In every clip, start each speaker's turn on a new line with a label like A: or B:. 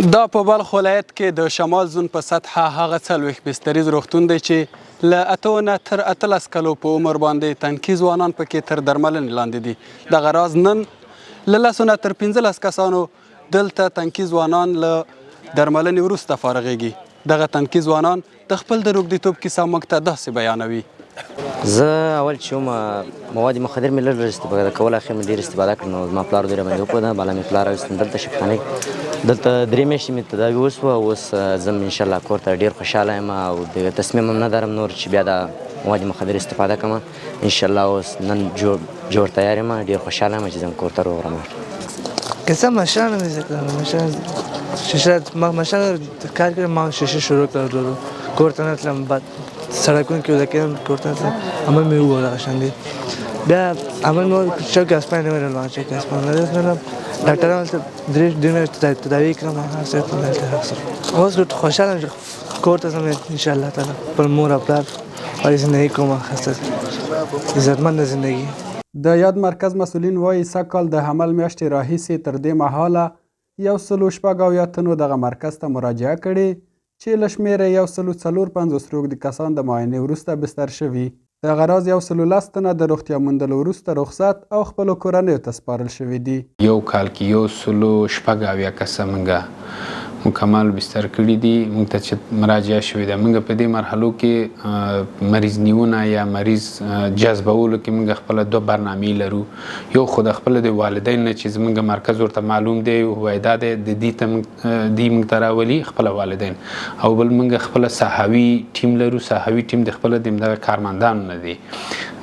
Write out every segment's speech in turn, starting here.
A: دا په بلخ ولایت کې د شمال زون په سطحه هغه 40 بستریز روغتون دی چې له 8 نه تر 18 کلو په عمر باندې تنکي ځوانان پکې تر درملنې لاندې دي. دغه راز نن له 10 نه تر 15 کسانو دلته تنکي ځوانان له درملنې وروسته فارغېږي. دغه تنکي ځوانان د خپل د روږديتوب کیسه موږ ته داسې بیانوي.
B: زه اول چې وم مواد مخدر مې لږ استفاده کوله، اخر مې ډېر استفاده کړه. نو زما پلار ډېره باندې وپوهېده، بالا مې پلار راوستم دلته شفخانې. دلته 3 میاشتې مې تداوي وسوه. اوس ځم انشاءالله کور ته. ډېر خوشحاله یم او د تصمیم هم نه لرم نور چې بیا د مواد مخدر استفاده کړم. انشاءالله اوس نن جوړ تیار یم. ډېر خوشحاله یم چې ځم کور ته روغ رمټ.
C: کیسه مشان مې زده کړم. شیشه مشان کار کړم. ما شیشه شروع کړ. کور ته نه تلم. بعد سړکونو کې وځکم کور ته تلم. عمل مې ووه دغه شان دی. بیا عمل مې چوک اسپان نه ورلم. چوک اسپان نه ورلم. ډاکټرانو ته 3 میاشتې تداوي کړم. هغه څه ته دلته اوس خوشحاله یم چې کور ته ځم انشاءالله تعالی. پر مور او پلار باندې زندگی کوم. خسته عزتمند زندگی.
A: د یاد مرکز مسؤلین وایي سږ کال د حمل میاشتې راهیسې تر دې مهاله 180 تنو دغه مرکز ته مراجعه کړې چې له شمېره 154 روږدي کسان د معاینې وروسته بستر شوي. دغه راز 110 تنه د روغتیا موندلو وروسته رخصت او خپلو کورنیو ته سپارل شوي دي.
D: یو کال کې 180 کسه موږ مکمل بستر کړي دي. موږ ته چې مراجعه شوې ده، موږ په دې مرحلو کې مریض نیونه یا مریض جذبولو کې موږ خپله 2 برنامې لرو. یو خو د خپل د والدین نه چې زموږ مرکز ورته معلوم دی وایي دا دی د دې موږ ته راولي خپله والدین، او بل موږ خپله ساحوي ټیم لرو. ساحوي ټیم د خپله دغه کارمندانو نه دی.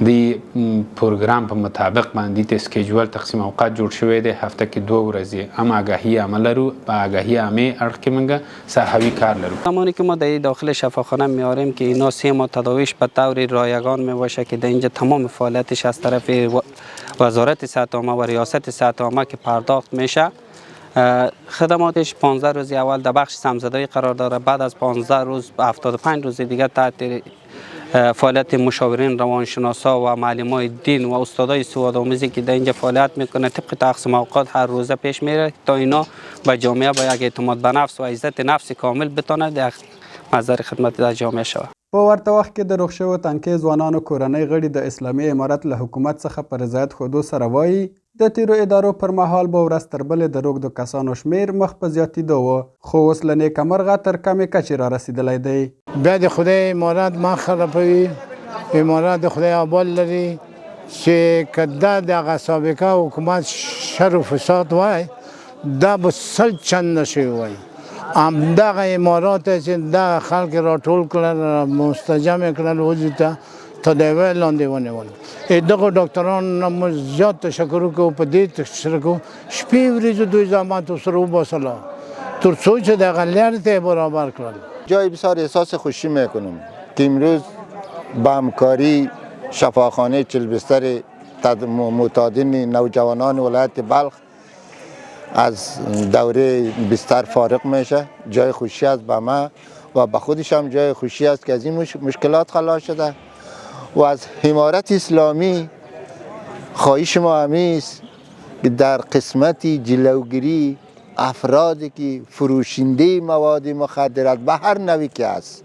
D: د پروګرام په مطابق باندې د سکیجول تقسیم اوقات جوړ شوی دی. هفته کې 2 ورځې هم آگاهی عمل لرو. په آگاهی عمه اړخ کې موږ ساحوي کار لرو.
E: زمانی که ما در داخل شفاخانه میاریم که اینا 3 ماه تداویش به طور رایگان می باشه که در اینجا تمام فعالیتش از طرف وزارت صحت عامه و ریاست صحت عامه که پرداخت میشه. خدماتش 15 روز اول در بخش سمزدایی قرار داره. بعد از 15 روز 75 روز دیگه تحت فعالیت مشاورین روانشناسا و معلمای دین و استادای سوادآموزی که در اینجا فعالیت میکنه طبق تقسیم اوقات هر روزه پیش میره تا اینا به جامعه با یک اعتماد به نفس و عزت نفس کامل بتونه در محضر خدمت در جامعه شود.
A: په ورته وخت کې د روغ شوو تنکي ځوانانو کورنۍ غړي د اسلامي امارت له حکومت څخه په رضایت ښودو سره وایي د تیرو ادارو پر مهال به ورځ تر بلې د روږدو کسانو شمیر مخ په زیاتېدو و، خو اوس له نیکمرغه تر کمې کچې را رسېدلی دی.
F: بیا د خدای امارت ما خرابوي. امارت د خدای آباد لري چې که دا دغه سابقه حکومت شر و فساد وای دا به 100 چند نشوی وای. همدغه امارات چې دغه خلک راټول کړل مستجمع کړل وجود ته تداوی لاندې ونیول. دغه ډاکټرانو موږ زیات تشکر وکړو. په دې تشکر وکړو شپې ورځې دوی زحمت ورسره وباسله تر څو چې دغه لړ ته برابر کړل.
G: جای بسیار احساس خوشی میکنم که امروز با همکاری شفاخانه 40 بستر معتادین نوجوانان ولایت بلخ از دوره بستر فارغ میشه. جای خوشی است به ما و به خودش هم جای خوشی است که از این مشکلات خلاص شده. و از امارت اسلامی خواهش ما همی است که در قسمت جلوگیری افرادی که فروشنده مواد مخدرات به هر نوعی که است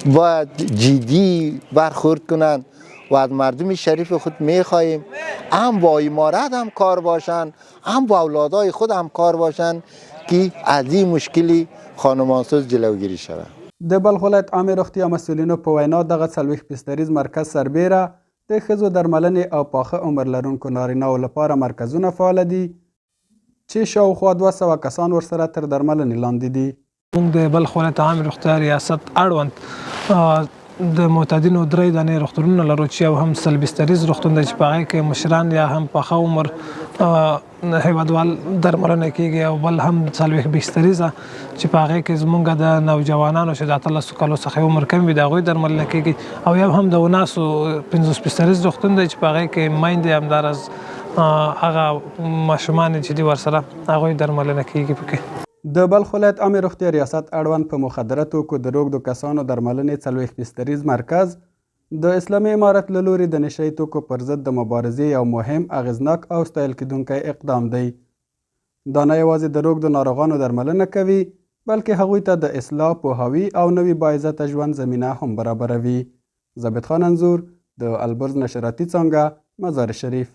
G: باید جدی برخورد کنند و از مردم شریف خود میخواهیم هم با امارت هم کار باشند، هم با اولادای خود هم کار باشند که از این مشکلی خانمانسوز جلوگیری شود.
A: د بلخ ولایت عامې روغتیا مسؤلینو په وینا دغه 40 بستریز مرکز سربیره د ښځو درملنې او پاخه عمر لرونکو نارینه‌و لپاره مرکزونه فعال دي چې شاوخوا 200 کسان ورسره تر درملنې لاندې دي.
H: موږ د بلخ ولایت عامې روغتیا ریاست اړوند د معتادینو 3 دانې روغتونونه لرو چې یو هم 40 بستریز روغتون دی چې په هغې کې مشران یا هم پاخه عمر هیوادوال درملنه کیږي، او بل هم 40 بستریزه چې په هغې کې زمونږ د نوجوانانو چې د 18 کالو څخه عمر کم وي د هغوی درملنه کیږي، او یو هم د 50 بستریز روغتون دی چې په هغې کې میندې همداراز هغه ماشومان چې دي ورسره هغوی درملنه کیږي پکې.
A: د بلخ ولایت عامې روغتیا ریاست اړوند په مخدره توکو د روږدو کسانو درملنې 40 بستریز مرکز د اسلامي امارت له لوري د نشه یي توکو پر ضد د مبارزې یو مهم اغیزناک او ستایل کیدونکی اقدام دی. دا نه یوازې د روږدو ناروغانو درملنه کوي بلکې هغوی ته د اصلاح، پوهاوي او نوي باعزته ژوند زمینه هم برابروي. ثابت خان انځور، د البرز نشراتي څانګه، مزار شریف.